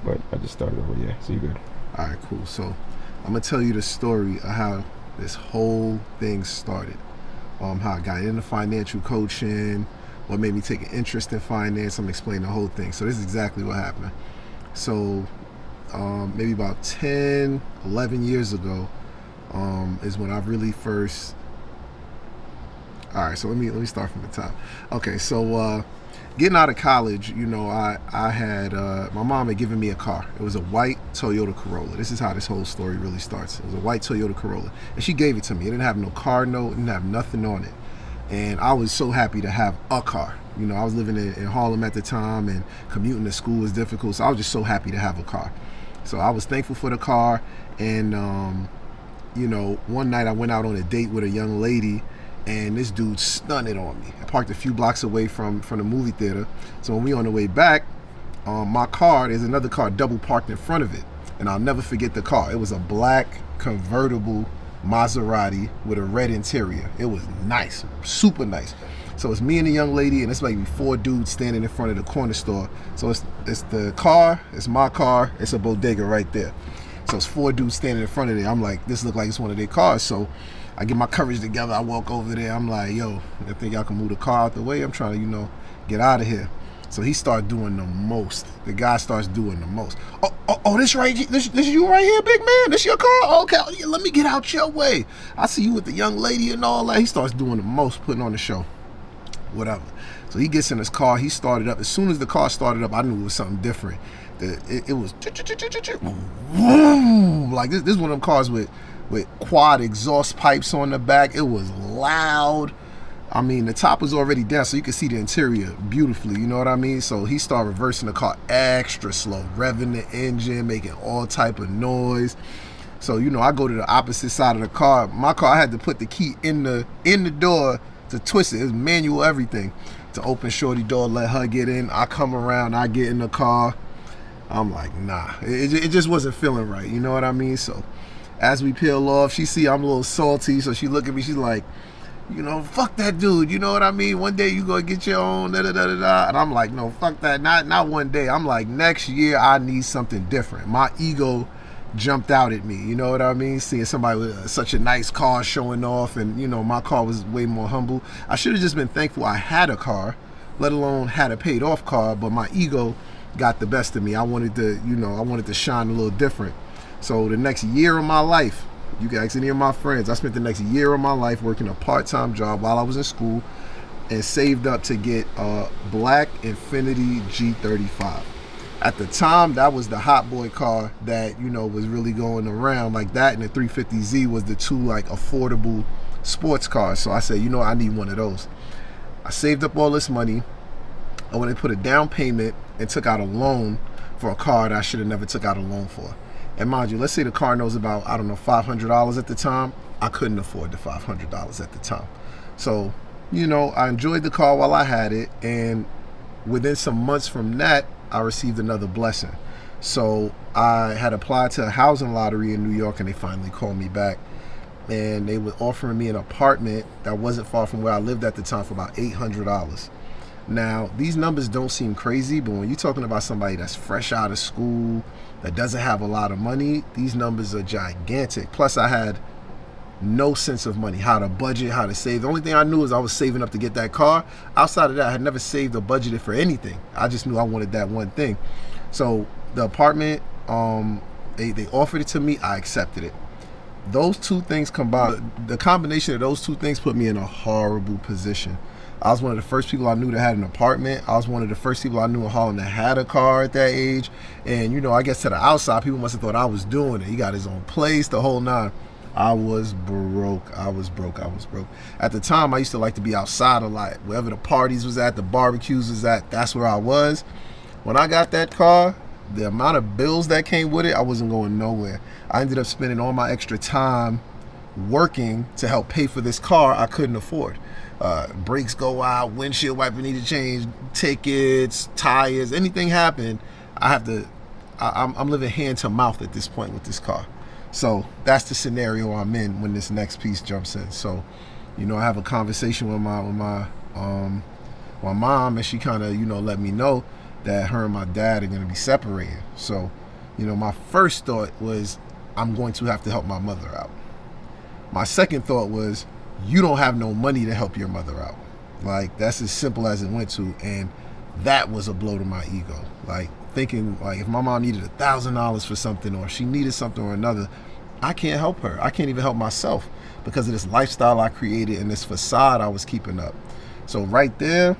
but I just started over. Yeah, so you good. All right, cool. So I'm gonna tell you the story of how this whole thing started. How I got into financial coaching, what made me take an interest in finance. I'm explaining the whole thing. So this is exactly what happened. So maybe about 10, 11 years ago is when I really first. All right, so let me start from the top. Okay, so getting out of college, I had my mom had given me a car. It was a white Toyota Corolla. This is how this whole story really starts. It was a white Toyota Corolla, and she gave it to me. It didn't have no car note, it didn't have nothing on it, and I was so happy to have a car. I was living in Harlem at the time, and commuting to school was difficult, so I was just so happy to have a car. So I was thankful for the car, and one night I went out on a date with a young lady, and this dude stunted on me. I parked a few blocks away from the movie theater. So when we on the way back, my car, there's another car double parked in front of it. And I'll never forget the car. It was a black convertible Maserati with a red interior. It was nice, super nice. So it's me and the young lady, and it's maybe 4 dudes standing in front of the corner store. So it's the car, it's my car, it's a bodega right there. So it's 4 dudes standing in front of it. I'm like, this look like it's one of their cars. So I get my courage together. I walk over there. I'm like, yo, I think y'all can move the car out the way. I'm trying to, get out of here. So he starts doing the most. The guy starts doing the most. Oh, this you right here, big man? This your car? Okay, yeah, let me get out your way. I see you with the young lady and all that. He starts doing the most, putting on the show. Whatever. So he gets in his car. He started up. As soon as the car started up, I knew it was something different. It was like this is one of them cars with quad exhaust pipes on the back. It was loud. I mean, the top was already down, so you could see the interior beautifully, you know what I mean? So he started reversing the car extra slow, revving the engine, making all type of noise. So, I go to the opposite side of the car. My car, I had to put the key in the door to twist it. It was manual everything. To open shorty door, let her get in. I come around, I get in the car. I'm like, nah. It just wasn't feeling right, you know what I mean? So as we peel off, she see I'm a little salty, so she look at me, she's like, fuck that dude, you know what I mean? One day you gonna get your own, da-da-da-da-da. And I'm like, no, fuck that, not one day. I'm like, next year I need something different. My ego jumped out at me, you know what I mean? Seeing somebody with such a nice car showing off, and, my car was way more humble. I should have just been thankful I had a car, let alone had a paid off car, but my ego got the best of me. I wanted to shine a little different. So the next year of my life, you guys, any of my friends, I spent the next year of my life working a part-time job while I was in school and saved up to get a black Infiniti G35. At the time, that was the hot boy car that, was really going around. Like that and the 350Z was the two like affordable sports cars. So I said, I need one of those. I saved up all this money. I went and put a down payment and took out a loan for a car that I should have never took out a loan for. And mind you, let's say the car note was about, $500 at the time. I couldn't afford the $500 at the time. So, I enjoyed the car while I had it. And within some months from that, I received another blessing. So I had applied to a housing lottery in New York, and they finally called me back. And they were offering me an apartment that wasn't far from where I lived at the time for about $800. Now, these numbers don't seem crazy, but when you're talking about somebody that's fresh out of school, that doesn't have a lot of money, these numbers are gigantic. Plus, I had no sense of money, how to budget, how to save. The only thing I knew is I was saving up to get that car. Outside of that, I had never saved or budgeted for anything. I just knew I wanted that one thing. So the apartment, they offered it to me. I accepted it. Those two things combined, the combination of those two things put me in a horrible position. I was one of the first people I knew that had an apartment. I was one of the first people I knew in Harlem that had a car at that age. And, I guess to the outside, people must have thought I was doing it. He got his own place, the whole nine. I was broke. At the time, I used to like to be outside a lot. Wherever the parties was at, the barbecues was at, that's where I was. When I got that car, the amount of bills that came with it, I wasn't going nowhere. I ended up spending all my extra time working to help pay for this car I couldn't afford. Brakes go out, windshield wiper need to change, tickets, tires, anything happen, I'm living hand to mouth at this point with this car. So that's the scenario I'm in when this next piece jumps in. So, I have a conversation with my mom, and she kind of, let me know. that her and my dad are going to be separating. So, my first thought was, I'm going to have to help my mother out. My second thought was, you don't have no money to help your mother out. Like, that's as simple as it went to. And that was a blow to my ego. Like, thinking, like, if my mom needed $1,000 for something, or she needed something or another, I can't help her. I can't even help myself because of this lifestyle I created and this facade I was keeping up. So right there,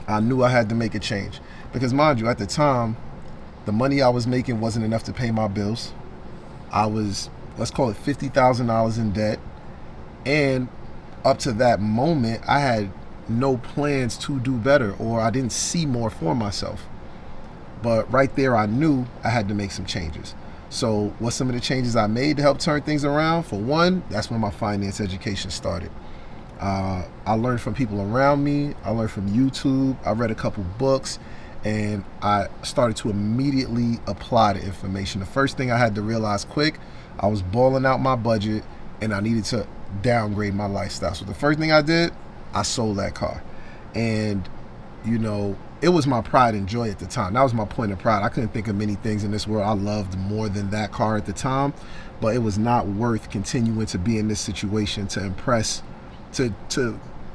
I knew I had to make a change. Because mind you, at the time, the money I was making wasn't enough to pay my bills. I was, let's call it $50,000 in debt. And up to that moment, I had no plans to do better, or I didn't see more for myself. But right there, I knew I had to make some changes. So what's some of the changes I made to help turn things around? For one, that's when my finance education started. I learned from people around me. I learned from YouTube. I read a couple books, and I started to immediately apply the information. The first thing I had to realize quick, I was balling out my budget, and I needed to downgrade my lifestyle. So the first thing I did, I sold that car. And, it was my pride and joy at the time. That was my point of pride. I couldn't think of many things in this world I loved more than that car at the time, but it was not worth continuing to be in this situation to impress, to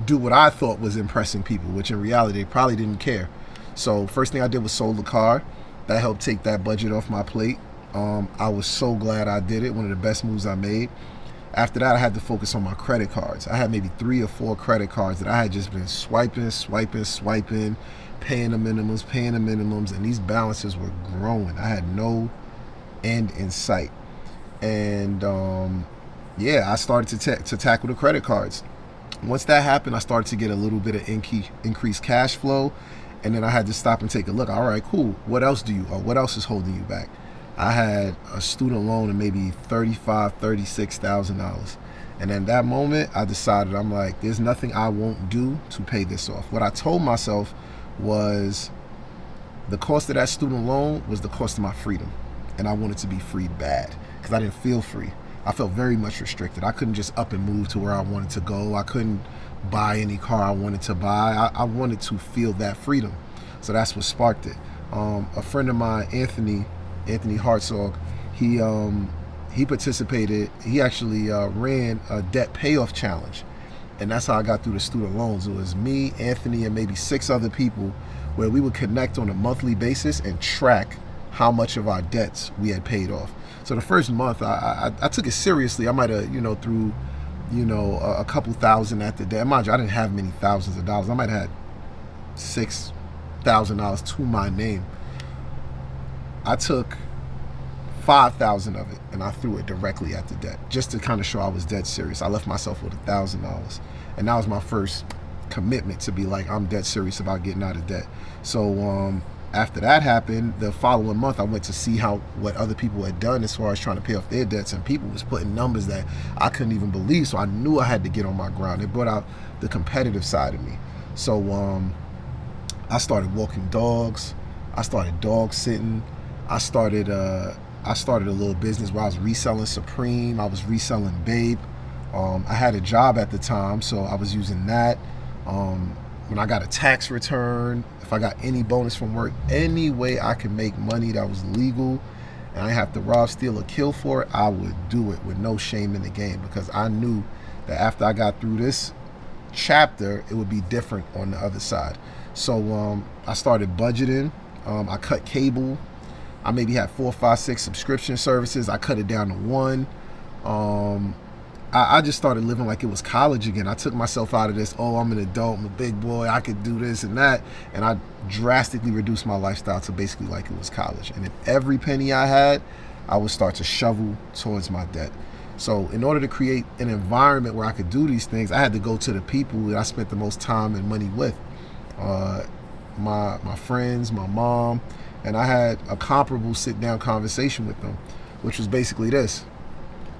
do what I thought was impressing people, which in reality, they probably didn't care. So first thing I did was sold the car. That helped take that budget off my plate. I was so glad I did it. One of the best moves I made. After that, I had to focus on my credit cards. I had maybe 3 or 4 credit cards that I had just been swiping, paying the minimums, and these balances were growing. I had no end in sight. And I started to tackle the credit cards. Once that happened, I started to get a little bit of increased cash flow, and then I had to stop and take a look. All right, cool. What else is holding you back? I had a student loan of maybe $35,000, $36,000. And in that moment, I decided, I'm like, there's nothing I won't do to pay this off. What I told myself was the cost of that student loan was the cost of my freedom. And I wanted to be free bad because I didn't feel free. I felt very much restricted. I couldn't just up and move to where I wanted to go. I couldn't buy any car I wanted to buy. I wanted to feel that freedom. So that's what sparked it. A friend of mine, Anthony Hartzog, he participated. He actually ran a debt payoff challenge, and that's how I got through the student loans. It was me, Anthony, and maybe 6 other people, where we would connect on a monthly basis and track how much of our debts we had paid off. So the first month, I took it seriously. I might have, threw, a couple thousand at the debt. Mind you, I didn't have many thousands of dollars. I might have had $6,000 to my name. I took 5,000 of it and I threw it directly at the debt, just to kind of show I was dead serious. I left myself with $1,000, and that was my first commitment to be like, I'm dead serious about getting out of debt. So after that happened, the following month, I went to see what other people had done as far as trying to pay off their debts, and people was putting numbers that I couldn't even believe. So I knew I had to get on my ground. It brought out the competitive side of me. So I started walking dogs. I started dog sitting. I started a little business where I was reselling Supreme. I was reselling Babe. I had a job at the time, so I was using that. When I got a tax return, if I got any bonus from work, any way I could make money that was legal and I didn't have to rob, steal, or kill for it, I would do it with no shame in the game, because I knew that after I got through this chapter, it would be different on the other side. So I started budgeting. I cut cable. I maybe had 4, 5, 6 subscription services. I cut it down to 1. I just started living like it was college again. I took myself out of this, I'm an adult, I'm a big boy, I could do this and that. And I drastically reduced my lifestyle to basically like it was college. And if every penny I had, I would start to shovel towards my debt. So in order to create an environment where I could do these things, I had to go to the people that I spent the most time and money with. My friends, my mom, and I had a comparable sit-down conversation with them, which was basically this.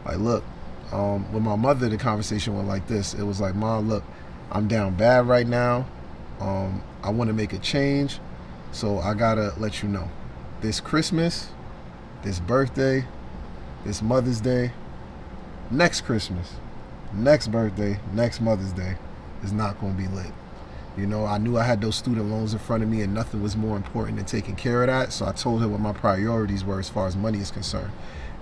Like, look, with my mother, the conversation went like this. It was like, Mom, look, I'm down bad right now. I want to make a change, so I gotta let you know. This Christmas, this birthday, this Mother's Day, next Christmas, next birthday, next Mother's Day is not going to be lit. You know, I knew I had those student loans in front of me and nothing was more important than taking care of that. So I told her what my priorities were as far as money is concerned.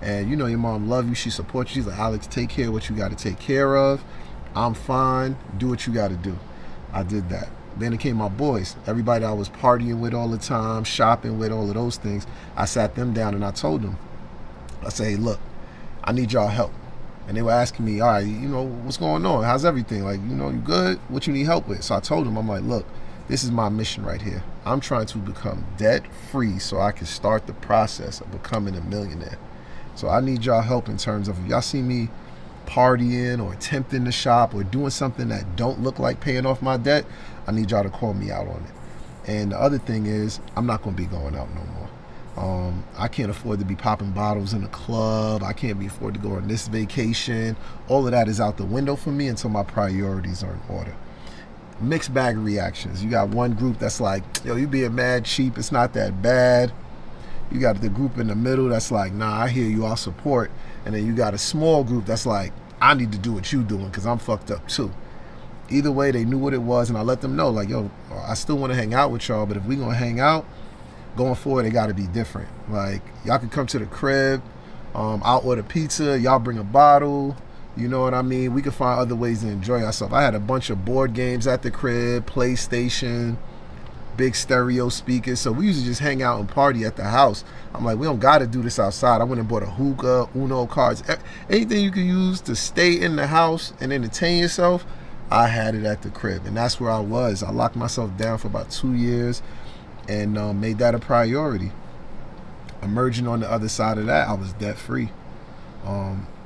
And you know, your mom loves you. She supports you. She's like, Alex, take care of what you got to take care of. I'm fine. Do what you got to do. I did that. Then it came my boys. Everybody I was partying with all the time, shopping with, all of those things. I sat them down and I told them, I said, hey, look, I need y'all help. And they were asking me, all right, you know, what's going on? How's everything? Like, you know, you good? What you need help with? So I told them, I'm like, look, this is my mission right here. I'm trying to become debt free so I can start the process of becoming a millionaire. So I need y'all help in terms of, if y'all see me partying or attempting to shop or doing something that don't look like paying off my debt, I need y'all to call me out on it. And the other thing is, I'm not going to be going out no more. I can't afford to be popping bottles in a club. I can't afford to go on this vacation. All of that is out the window for me until my priorities are in order. Mixed bag reactions. You got one group that's like, yo, you being mad cheap, it's not that bad. You got the group in the middle that's like, nah, I hear you, I'll support. And then you got a small group that's like, I need to do what you doing because I'm fucked up too. Either way, they knew what it was, and I let them know, like, yo, I still want to hang out with y'all, but if we gonna hang out, going forward, it got to be different. Like, y'all can come to the crib, I'll order pizza, y'all bring a bottle, you know what I mean? We can find other ways to enjoy ourselves. I had a bunch of board games at the crib, PlayStation, big stereo speakers, so we used to just hang out and party at the house. I'm like, we don't got to do this outside. I went and bought a hookah, Uno cards, anything you can use to stay in the house and entertain yourself, I had it at the crib, and that's where I was. I locked myself down for about 2 years and made that a priority. Emerging on the other side of that, I was debt free.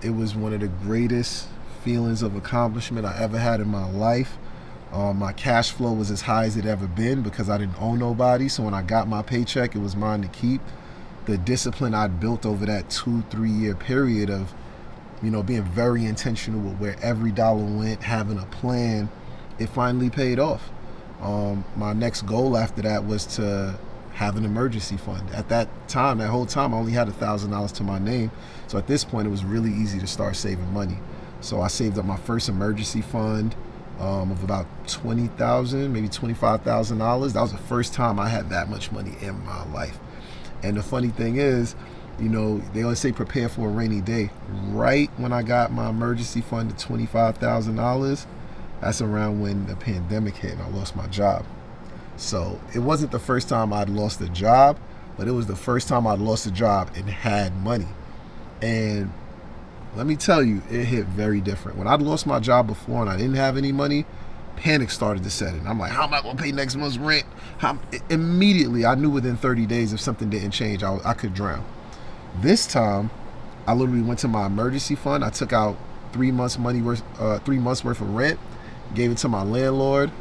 It was one of the greatest feelings of accomplishment I ever had in my life. My cash flow was as high as it ever been because I didn't owe nobody. So when I got my paycheck, it was mine to keep. The discipline I'd built over that 2-3 year period of, you know, being very intentional with where every dollar went, having a plan, it finally paid off. My next goal after that was to have an emergency fund. At that time, that whole time, I only had $1,000 to my name. So at this point, it was really easy to start saving money. So I saved up my first emergency fund of about $20,000, maybe $25,000. That was the first time I had that much money in my life. And the funny thing is, you know, they always say prepare for a rainy day. Right when I got my emergency fund to $25,000, that's around when the pandemic hit and I lost my job. So it wasn't the first time I'd lost a job, but it was the first time I'd lost a job and had money. And let me tell you, it hit very different. When I'd lost my job before and I didn't have any money, panic started to set in. I'm like, how am I going to pay next month's rent? Immediately, I knew within 30 days if something didn't change, I could drown. This time, I literally went to my emergency fund. I took out 3 months' worth of rent, gave it to my landlord.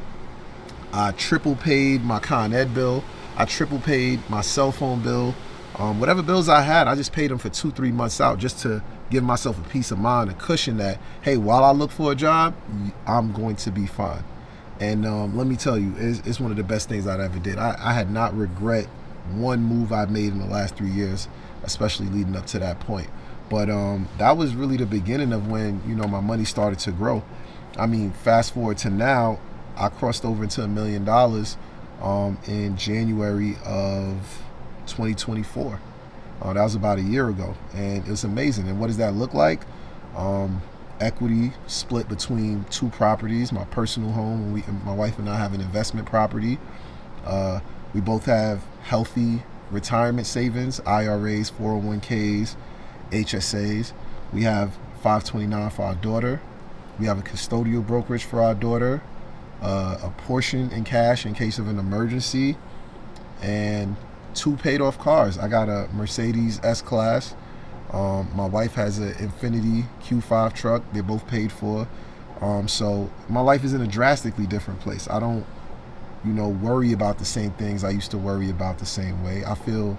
I triple paid my Con Ed bill. I triple paid my cell phone bill. Whatever bills I had, I just paid them for 2-3 months out just to give myself a peace of mind, a cushion that, hey, while I look for a job, I'm going to be fine. And let me tell you, it's one of the best things I ever did. I had not regret one move I made in the last 3 years, especially leading up to that point. But that was really the beginning of when, you know, my money started to grow. I mean, fast forward to now, I crossed over into $1 million in January of 2024. That was about a year ago, and it was amazing. And what does that look like? Equity split between 2 properties, my personal home, and my wife and I have an investment property. We both have healthy retirement savings, IRAs, 401ks, HSAs. We have 529 for our daughter. We have a custodial brokerage for our daughter, a portion in cash in case of an emergency, and 2 paid off cars. I got a Mercedes S-Class. My wife has an Infiniti Q5 truck. They're both paid for. So my life is in a drastically different place. I don't, you know, worry about the same things I used to worry about the same way. I feel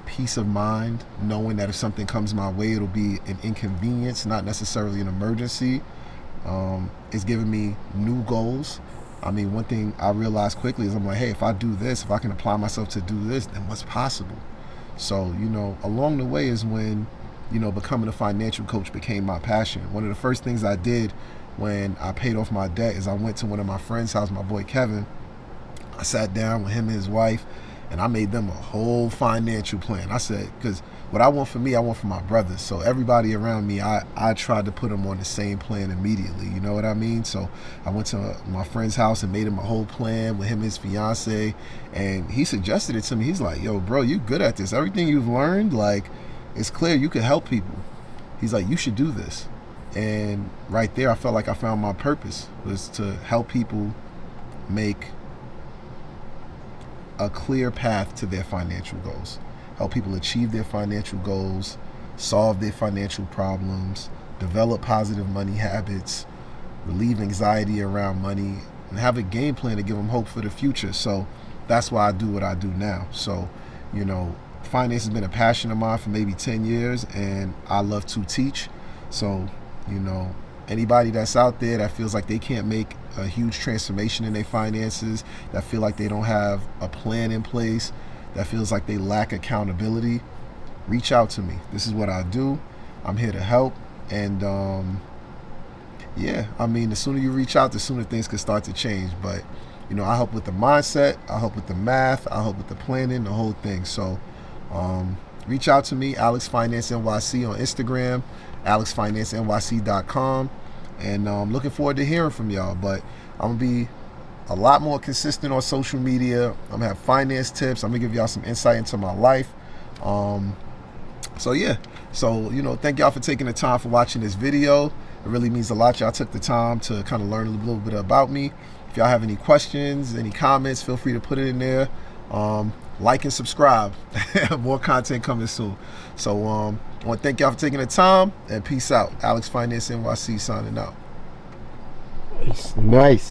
peace of mind knowing that if something comes my way, it'll be an inconvenience, not necessarily an emergency. It's given me new goals. I mean, one thing I realized quickly is I'm like, hey, if I do this, if I can apply myself to do this, then what's possible? So, you know, along the way is when, you know, becoming a financial coach became my passion. One of the first things I did when I paid off my debt is I went to one of my friends' house, my boy Kevin. I sat down with him and his wife, and I made them a whole financial plan. I said, because what I want for me, I want for my brothers. So everybody around me, I tried to put them on the same plan immediately. You know what I mean? So I went to my friend's house and made him a whole plan with him and his fiance, and he suggested it to me. He's like, yo, bro, you good at this. Everything you've learned, like, it's clear you can help people. He's like, you should do this. And right there, I felt like I found my purpose, was to help people make a clear path to their financial goals, help people achieve their financial goals, solve their financial problems, develop positive money habits, relieve anxiety around money, and have a game plan to give them hope for the future. So that's why I do what I do now. So, you know, finance has been a passion of mine for maybe 10 years, and I love to teach. So, you know, anybody that's out there that feels like they can't make a huge transformation in their finances, that feel like they don't have a plan in place, that feels like they lack accountability, reach out to me. This is what I do. I'm here to help. And yeah, I mean, the sooner you reach out, the sooner things can start to change. But, you know, I help with the mindset, I help with the math, I help with the planning, the whole thing. So reach out to me, AlexFinanceNYC on Instagram, AlexFinanceNYC.com. And I'm looking forward to hearing from y'all. But I'm going to be a lot more consistent on social media. I'm going to have finance tips. I'm going to give y'all some insight into my life. So, yeah. So, you know, thank y'all for taking the time for watching this video. It really means a lot. Y'all took the time to kind of learn a little bit about me. If y'all have any questions, any comments, feel free to put it in there. Like and subscribe. More content coming soon. So I want to thank y'all for taking the time, and peace out. Alex Finance NYC signing out. Nice.